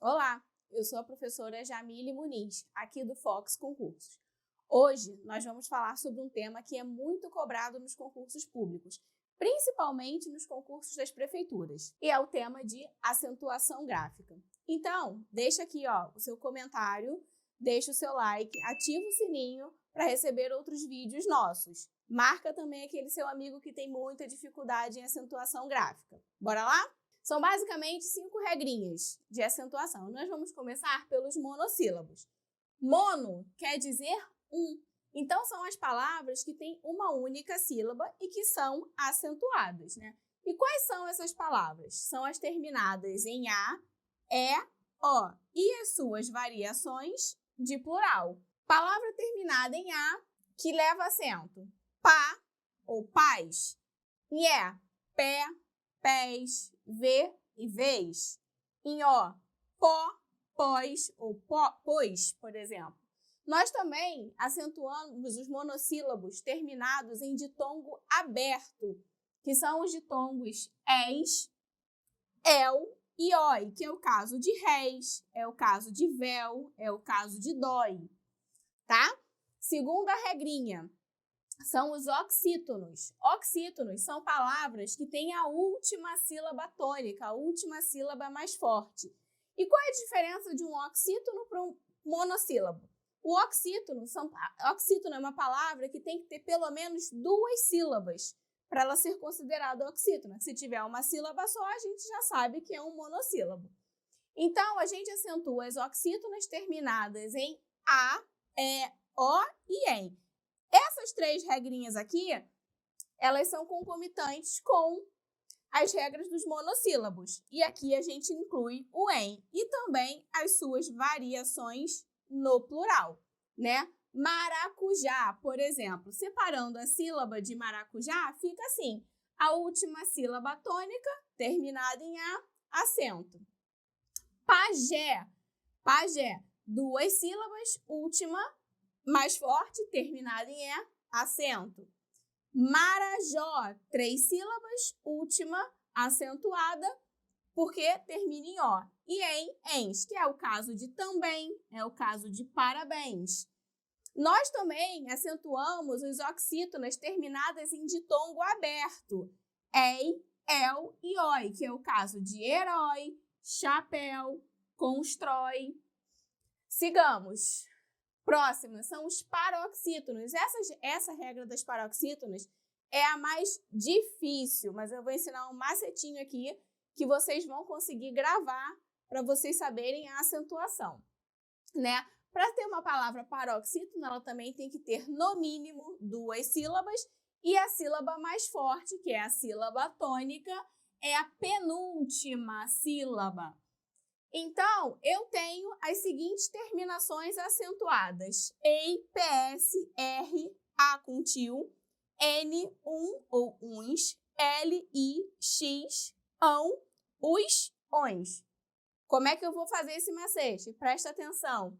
Olá, eu sou a professora Jamile Muniz, aqui do Fox Concursos. Hoje nós vamos falar sobre um tema que é muito cobrado nos concursos públicos, principalmente nos concursos das prefeituras, e é o tema de acentuação gráfica. Então, deixa aqui o seu comentário, deixa o seu like, ativa o sininho para receber outros vídeos nossos. Marca também aquele seu amigo que tem muita dificuldade em acentuação gráfica. Bora lá? São basicamente 5 regrinhas de acentuação. Nós vamos começar pelos monossílabos. Mono quer dizer um. Então, são as palavras que têm uma única sílaba e que são acentuadas, né? E quais são essas palavras? São as terminadas em A, E, O e as suas variações de plural. Palavra terminada em A que leva acento. Pá ou pais. Em E, pé, pés, vê e vez. Em O, pó, pós ou pois, por exemplo. Nós também acentuamos os monossílabos terminados em ditongo aberto, que são os ditongos és, el e oi, que é o caso de réis, é o caso de véu, é o caso de dói, tá? Segunda regrinha. São os oxítonos. Oxítonos são palavras que têm a última sílaba tônica, a última sílaba mais forte. E qual é a diferença de um oxítono para um monossílabo? O oxítono é uma palavra que tem que ter pelo menos 2 sílabas para ela ser considerada oxítona. Se tiver uma sílaba só, a gente já sabe que é um monossílabo. Então, a gente acentua as oxítonas terminadas em A, E, O e EM. Essas 3 regrinhas aqui, elas são concomitantes com as regras dos monossílabos. E aqui a gente inclui o em e também as suas variações no plural, né? Maracujá, por exemplo, separando a sílaba de maracujá, fica assim. A última sílaba tônica, terminada em A, acento. Pajé, pajé, 2 sílabas, última mais forte, terminada em E, acento. Marajó, 3 sílabas, última acentuada, porque termina em O. E em ens, que é o caso de também, é o caso de parabéns. Nós também acentuamos os oxítonas terminadas em ditongo aberto, ei, el e oi, que é o caso de herói, chapéu, constrói. Sigamos. Próxima são os paroxítonos. Essa regra das paroxítonos é a mais difícil, mas eu vou ensinar um macetinho aqui que vocês vão conseguir gravar para vocês saberem a acentuação, né? Para ter uma palavra paroxítono, ela também tem que ter no mínimo 2 sílabas e a sílaba mais forte, que é a sílaba tônica, é a penúltima sílaba. Então, eu tenho as seguintes terminações acentuadas. Ei, PS, R, A com tio, N, ou uns, L, I, X, ão, os, ons. Como é que eu vou fazer esse macete? Presta atenção.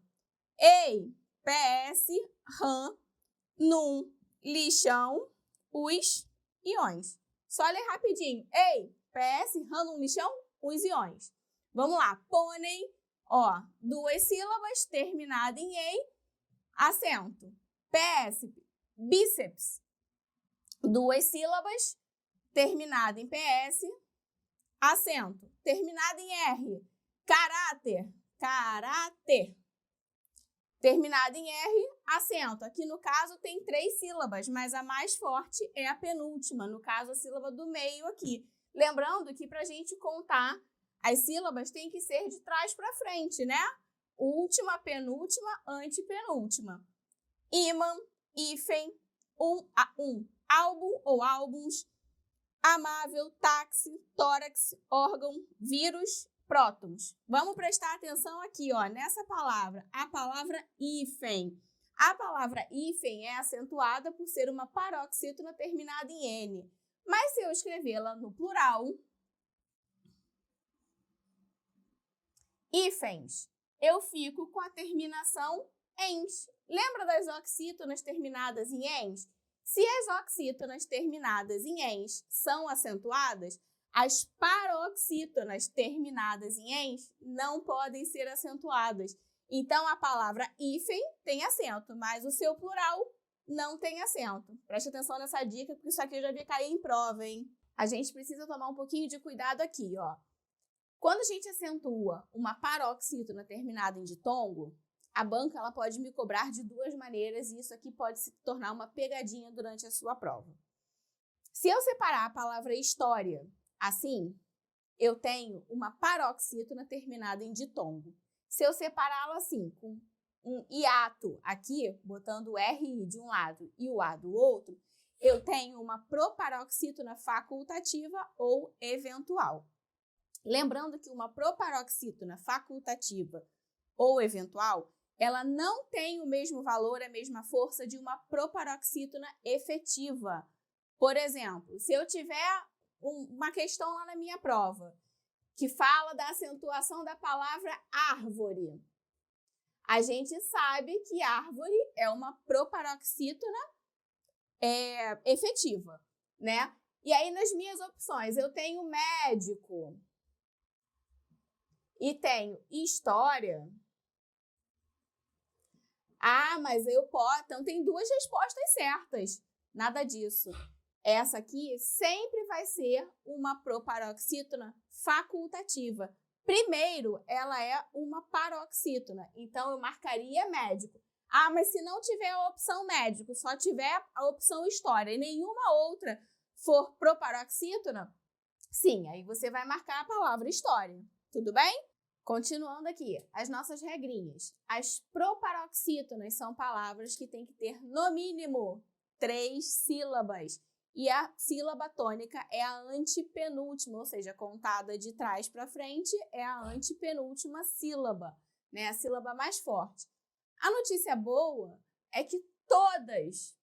Ei, PS, rã, num, lixão, os e ons. Só ler rapidinho. Ei, PS, rã, num, lixão, os e ons. Vamos lá, pônei, 2 sílabas, terminada em ei, acento. PS, bíceps, 2 sílabas, terminada em PS, acento. Terminada em R, caráter, caráter. Terminada em R, acento. Aqui no caso tem 3 sílabas, mas a mais forte é a penúltima, no caso a sílaba do meio aqui. Lembrando que para a gente contar as sílabas têm que ser de trás para frente, né? Última, penúltima, antepenúltima. Ímã, hífen, álbum ou álbuns, amável, táxi, tórax, órgão, vírus, prótons. Vamos prestar atenção aqui, nessa palavra, a palavra hífen. A palavra hífen é acentuada por ser uma paroxítona terminada em N. Mas se eu escrevê-la no plural, hífens, eu fico com a terminação ens. Lembra das oxítonas terminadas em ens? Se as oxítonas terminadas em ens são acentuadas, As paroxítonas terminadas em "ens" não podem ser acentuadas. Então, a palavra hífen tem acento, mas o seu plural não tem acento. Preste atenção nessa dica, porque isso aqui eu já vi cair em prova, hein? A gente precisa tomar um pouquinho de cuidado aqui, ó. Quando a gente acentua uma paroxítona terminada em ditongo, a banca ela pode me cobrar de duas maneiras e isso aqui pode se tornar uma pegadinha durante a sua prova. Se eu separar a palavra história assim, eu tenho uma paroxítona terminada em ditongo. Se eu separá-la assim, com um hiato aqui, botando o RI de um lado e o A do outro, eu tenho uma proparoxítona facultativa ou eventual. Lembrando que uma proparoxítona facultativa ou eventual, ela não tem o mesmo valor, a mesma força de uma proparoxítona efetiva. Por exemplo, se eu tiver uma questão lá na minha prova que fala da acentuação da palavra árvore, a gente sabe que árvore é uma proparoxítona efetiva, né? E aí, nas minhas opções, eu tenho médico e tenho história. Ah, mas eu posso... Então, tem duas respostas certas. Nada disso. Essa aqui sempre vai ser uma proparoxítona facultativa. Primeiro, ela é uma paroxítona, então eu marcaria médico. Ah, mas se não tiver a opção médico, só tiver a opção história e nenhuma outra for proparoxítona, sim, aí você vai marcar a palavra história. Tudo bem? Continuando aqui, as nossas regrinhas. As proparoxítonas são palavras que têm que ter, no mínimo, 3 sílabas. E a sílaba tônica é a antepenúltima, ou seja, contada de trás para frente é a antepenúltima sílaba, né? A sílaba mais forte. A notícia boa é que todas...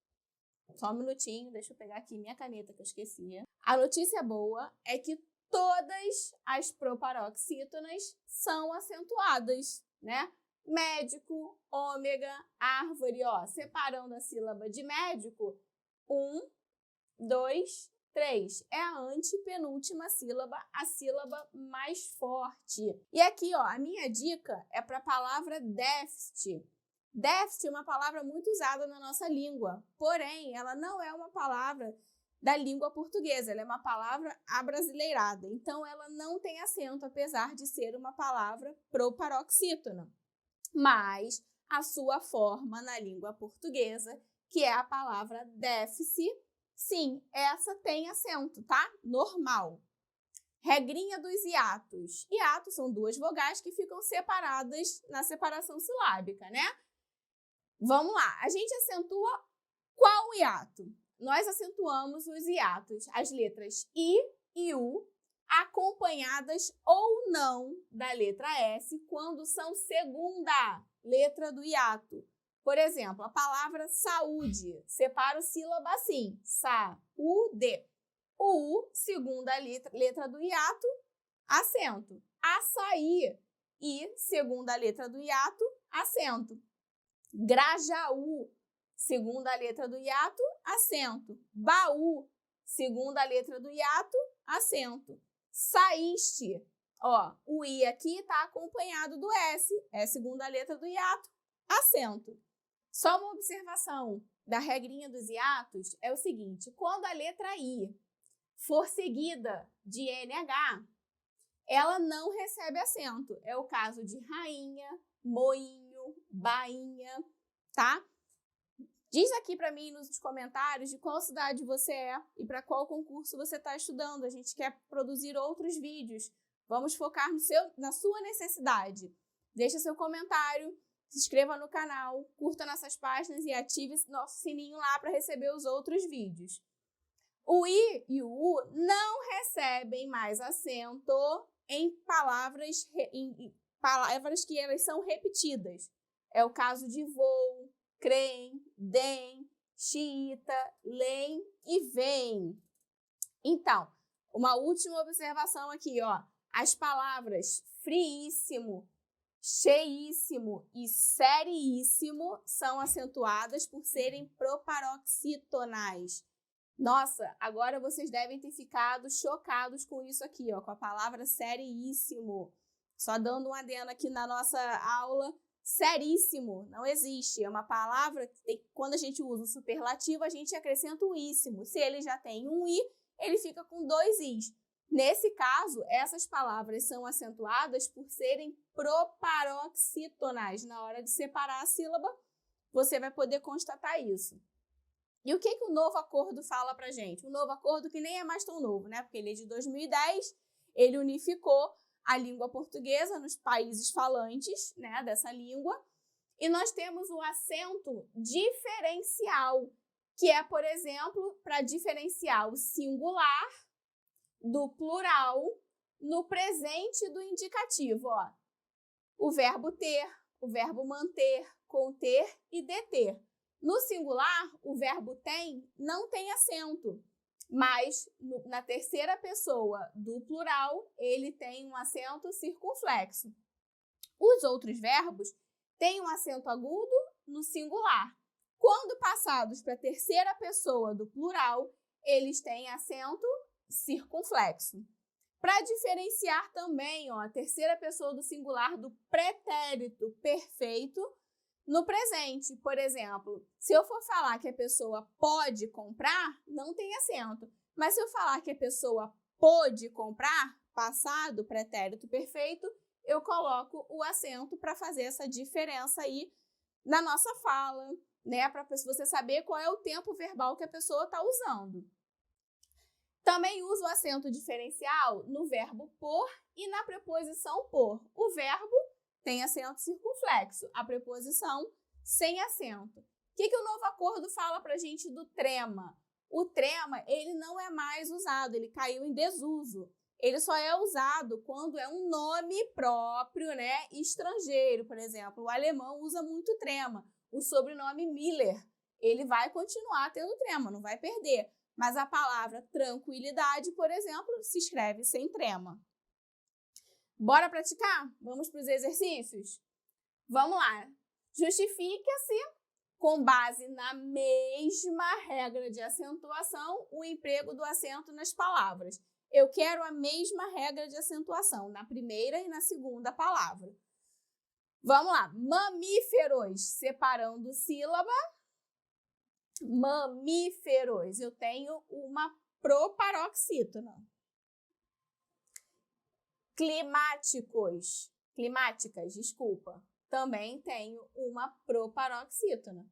Só um minutinho, deixa eu pegar aqui minha caneta que eu esqueci. A notícia boa é que todas as proparoxítonas são acentuadas, né? Médico, ômega, árvore, ó, separando a sílaba de médico, 1, 2, 3. É a antepenúltima sílaba, a sílaba mais forte. E aqui, ó, a minha dica é para a palavra déficit. Déficit é uma palavra muito usada na nossa língua, porém, ela não é uma palavra da língua portuguesa, ela é uma palavra abrasileirada, então ela não tem acento, apesar de ser uma palavra proparoxítona. Mas a sua forma na língua portuguesa, que é a palavra déficit, sim, essa tem acento, tá? Normal. Regrinha dos hiatos. Hiatos são duas vogais que ficam separadas na separação silábica, né? Vamos lá, a gente acentua qual hiato? Nós acentuamos os hiatos, as letras I e U, acompanhadas ou não da letra S, quando são segunda letra do hiato. Por exemplo, a palavra saúde, separo sílaba assim, sa-u-de. O U, segunda letra do hiato, acento. Açaí, I, segunda letra do hiato, acento. Grajaú, segunda letra do hiato, acento. Baú, segunda letra do hiato, acento. Saíste, ó, o I aqui está acompanhado do S, é a segunda letra do hiato, acento. Só uma observação da regrinha dos hiatos é o seguinte, quando a letra I for seguida de NH, ela não recebe acento. É o caso de rainha, moinho, bainha, tá? Diz aqui para mim nos comentários de qual cidade você é e para qual concurso você está estudando. A gente quer produzir outros vídeos. Vamos focar na sua necessidade. Deixa seu comentário, se inscreva no canal, curta nossas páginas e ative nosso sininho lá para receber os outros vídeos. O I e o U não recebem mais acento em palavras que elas são repetidas. É o caso de voo, crem, dem, xiita, lem e vem. Então, uma última observação aqui, ó. As palavras friíssimo, cheíssimo e seríssimo são acentuadas por serem proparoxitonais. Nossa, agora vocês devem ter ficado chocados com isso aqui, ó, com a palavra seríssimo. Só dando um adendo aqui na nossa aula, seríssimo não existe. É uma palavra que quando a gente usa o superlativo, a gente acrescenta o íssimo. Se ele já tem um i, ele fica com 2 is. Nesse caso, essas palavras são acentuadas por serem proparoxítonas. Na hora de separar a sílaba, você vai poder constatar isso. E o que o novo acordo fala pra gente? O novo acordo que nem é mais tão novo, né? Porque ele é de 2010, ele unificou a língua portuguesa nos países falantes, né, dessa língua. E nós temos o acento diferencial, que é, por exemplo, para diferenciar o singular do plural no presente do indicativo, ó. O verbo ter, o verbo manter, conter e deter. No singular, o verbo tem não tem acento, mas na terceira pessoa do plural, ele tem um acento circunflexo. Os outros verbos têm um acento agudo no singular. Quando passados para a terceira pessoa do plural, eles têm acento circunflexo. Para diferenciar também, ó, a terceira pessoa do singular do pretérito perfeito no presente. Por exemplo, se eu for falar que a pessoa pode comprar, não tem acento. Mas se eu falar que a pessoa pôde comprar, passado, pretérito perfeito, eu coloco o acento para fazer essa diferença aí na nossa fala, né? Para você saber qual é o tempo verbal que a pessoa está usando. Também uso o acento diferencial no verbo por e na preposição por. O verbo tem acento circunflexo, a preposição sem acento. O que o novo acordo fala para a gente do trema? O trema, ele não é mais usado, ele caiu em desuso. Ele só é usado quando é um nome próprio, né, estrangeiro. Por exemplo, o alemão usa muito trema. O sobrenome Miller, ele vai continuar tendo trema, não vai perder. Mas a palavra tranquilidade, por exemplo, se escreve sem trema. Bora praticar? Vamos para os exercícios? Vamos lá. Justifica-se, com base na mesma regra de acentuação, o emprego do acento nas palavras. Eu quero a mesma regra de acentuação na primeira e na segunda palavra. Vamos lá. Mamíferos, separando sílaba. Mamíferos. Eu tenho uma proparoxítona. Climáticas, desculpa. Também tenho uma proparoxítona.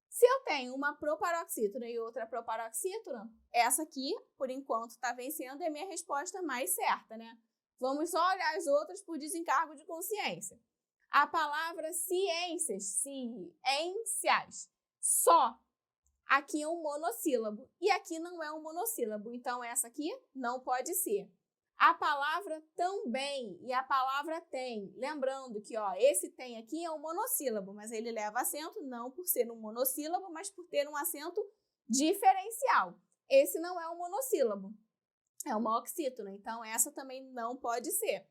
Se eu tenho uma proparoxítona e outra proparoxítona, essa aqui, por enquanto, está vencendo, é a minha resposta mais certa, né? Vamos só olhar as outras por desencargo de consciência. A palavra ciências, só. Aqui é um monossílabo e aqui não é um monossílabo, então essa aqui não pode ser. A palavra também e a palavra tem. Lembrando que ó, esse tem aqui é um monossílabo, mas ele leva acento não por ser um monossílabo, mas por ter um acento diferencial. Esse não é um monossílabo, é uma oxítona, então essa também não pode ser.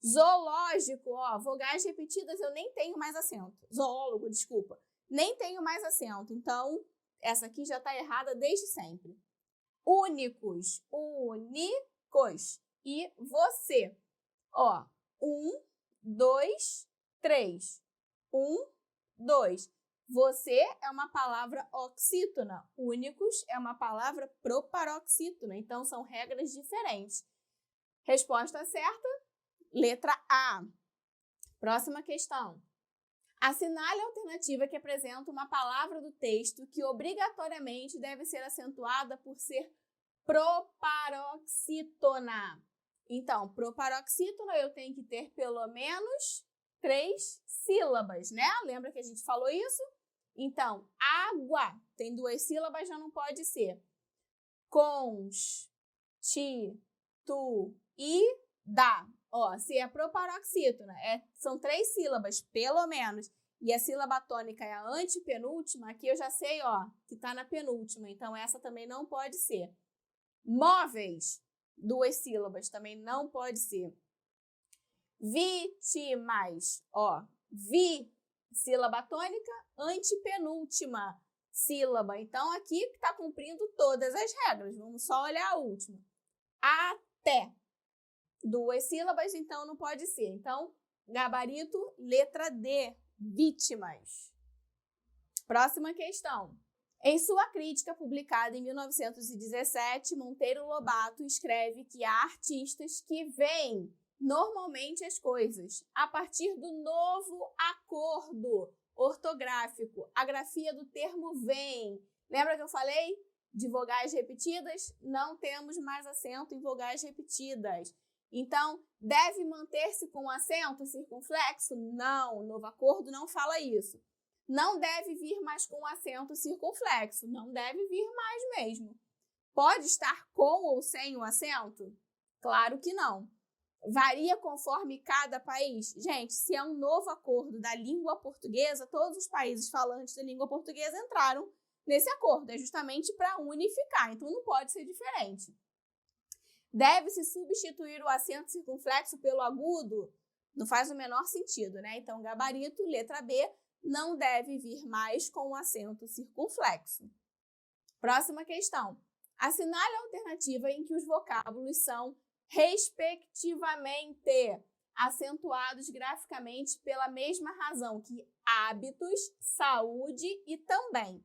Zoológico, ó, vogais repetidas eu nem tenho mais acento. Zoólogo, desculpa, nem tenho mais acento, então essa aqui já está errada desde sempre. Únicos. E você. Ó, 1, 2, 3. 1, 2. Você é uma palavra oxítona. Únicos é uma palavra proparoxítona. Então, são regras diferentes. Resposta certa, letra A. Próxima questão. Assinale a alternativa que apresenta uma palavra do texto que obrigatoriamente deve ser acentuada por ser proparoxítona. Então, proparoxítona eu tenho que ter pelo menos 3 sílabas, né? Lembra que a gente falou isso? Então, água tem 2 sílabas, já não pode ser. Cons, ti, tu e da. Ó, se é proparoxítona, são 3 sílabas, pelo menos, e a sílaba tônica é a antepenúltima, aqui eu já sei, ó, que tá na penúltima, então essa também não pode ser. Móveis, 2 sílabas, também não pode ser. Vítimas, ó, sílaba tônica, antepenúltima. sílaba. Então, aqui está cumprindo todas as regras. Vamos só olhar a última. Até. 2 sílabas, então não pode ser. Então, gabarito, letra D, vítimas. Próxima questão. Em sua crítica publicada em 1917, Monteiro Lobato escreve que há artistas que veem normalmente as coisas a partir do novo acordo ortográfico, a grafia do termo vem. Lembra que eu falei de vogais repetidas? Não temos mais acento em vogais repetidas. Então, deve manter-se com acento circunflexo? Não, o novo acordo não fala isso. Não deve vir mais com acento circunflexo, não deve vir mais mesmo. Pode estar com ou sem o acento? Claro que não. Varia conforme cada país? Gente, se é um novo acordo da língua portuguesa, todos os países falantes da língua portuguesa entraram nesse acordo. É justamente para unificar, então não pode ser diferente. Deve-se substituir o acento circunflexo pelo agudo? Não faz o menor sentido, né? Então, gabarito, letra B, não deve vir mais com o acento circunflexo. Próxima questão. Assinale a alternativa em que os vocábulos são respectivamente acentuados graficamente pela mesma razão que hábitos, saúde e também.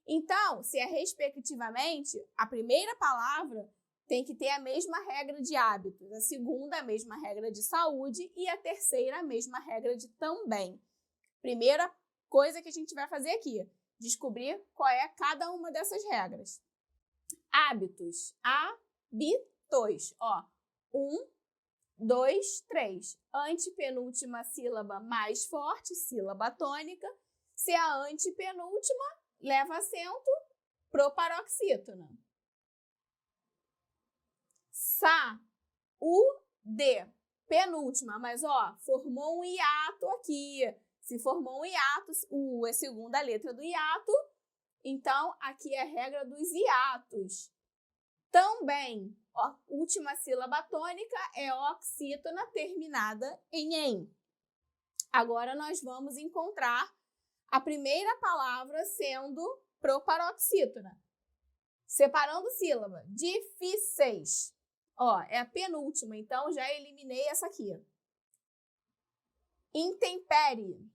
Então, se é respectivamente, a primeira palavra tem que ter a mesma regra de hábitos, a segunda a mesma regra de saúde e a terceira a mesma regra de também. Primeira coisa que a gente vai fazer aqui, descobrir qual é cada uma dessas regras. Hábitos, hábitos, ó, 1, 2, 3. Antepenúltima sílaba mais forte, sílaba tônica. Se a antepenúltima leva acento, proparoxítona. Saúde, penúltima, mas ó, formou um hiato aqui. Se formou um hiato, U é segunda letra do hiato, então aqui é a regra dos hiatos. Também, ó, última sílaba tônica é oxítona terminada em "em". Agora nós vamos encontrar a primeira palavra sendo proparoxítona. Separando sílaba, difíceis. Ó, é a penúltima, então já eliminei essa aqui. Intempérie.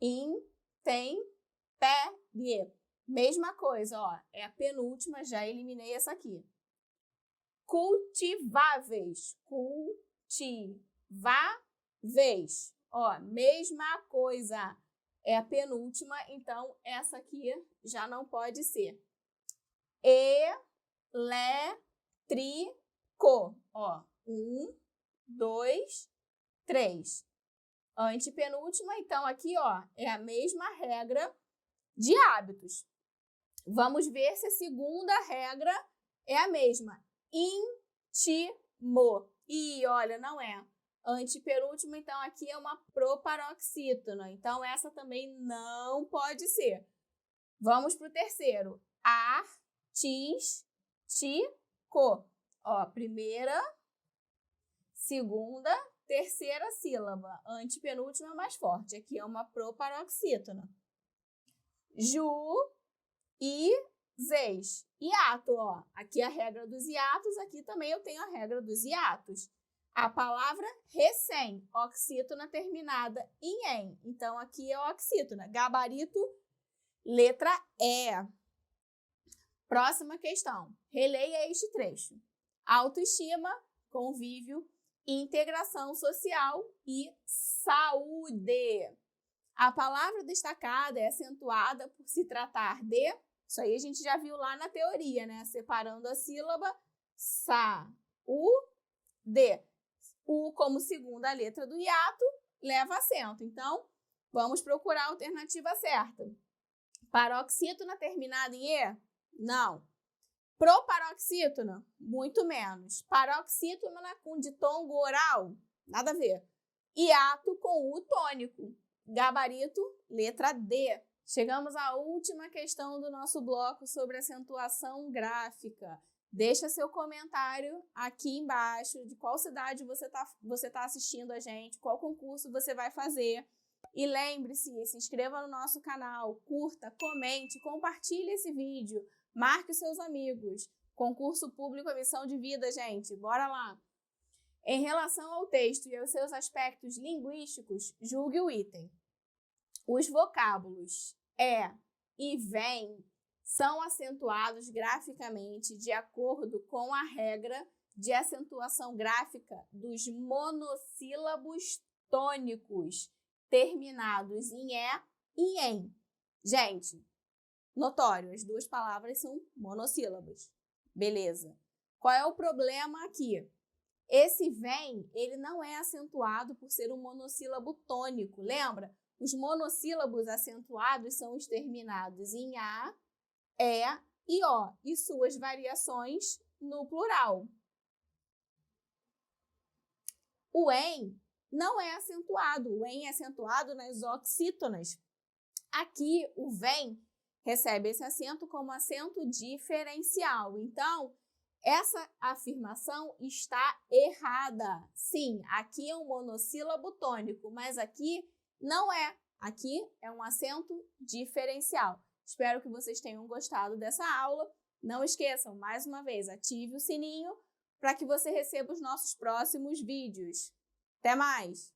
Intempérie. Mesma coisa, ó, é a penúltima, já eliminei essa aqui. Cultiváveis. Cultiváveis. Ó, mesma coisa. É a penúltima, então essa aqui já não pode ser. Elétrico. Ó, 1, 2, 3. Antepenúltima, então aqui, ó, é a mesma regra de hábitos. Vamos ver se a segunda regra é a mesma. Intimo. E olha, não é. Antepenúltima, então aqui é uma proparoxítona. Então essa também não pode ser. Vamos para o terceiro. Artístico. Ó, primeira, segunda, terceira sílaba. Antepenúltima mais forte. Aqui é uma proparoxítona. Juízes. Hiato, ó. Aqui é a regra dos hiatos, aqui também eu tenho a regra dos hiatos. A palavra recém, oxítona terminada em "em". Então, aqui é oxítona. Gabarito, letra E. Próxima questão. Releia este trecho. Autoestima, convívio, integração social e saúde. A palavra destacada é acentuada por se tratar de... Isso aí a gente já viu lá na teoria, né? Separando a sílaba, saúde. U como segunda letra do hiato, leva acento. Então, vamos procurar a alternativa certa. Paroxítona terminada em E? Não. Proparoxítona? Muito menos. Paroxítona com ditongo oral? Nada a ver. Hiato com U tônico. Gabarito, letra D. Chegamos à última questão do nosso bloco sobre acentuação gráfica. Deixa seu comentário aqui embaixo de qual cidade você tá assistindo a gente, qual concurso você vai fazer. E lembre-se, se inscreva no nosso canal, curta, comente, compartilhe esse vídeo, marque os seus amigos. Concurso público é missão de vida, gente. Bora lá! Em relação ao texto e aos seus aspectos linguísticos, julgue o item. Os vocábulos é e vem são acentuados graficamente de acordo com a regra de acentuação gráfica dos monossílabos tônicos terminados em E e em. Gente, notório, as duas palavras são monossílabos. Beleza. Qual é o problema aqui? Esse vem, ele não é acentuado por ser um monossílabo tônico. Lembra? Os monossílabos acentuados são os terminados em A, E e O, e suas variações no plural. O em não é acentuado. O em é acentuado nas oxítonas. Aqui, o vem recebe esse acento como acento diferencial. Então, essa afirmação está errada. Sim, aqui é um monossílabo tônico, mas aqui não é. Aqui é um acento diferencial. Espero que vocês tenham gostado dessa aula. Não esqueçam, mais uma vez, ative o sininho para que você receba os nossos próximos vídeos. Até mais!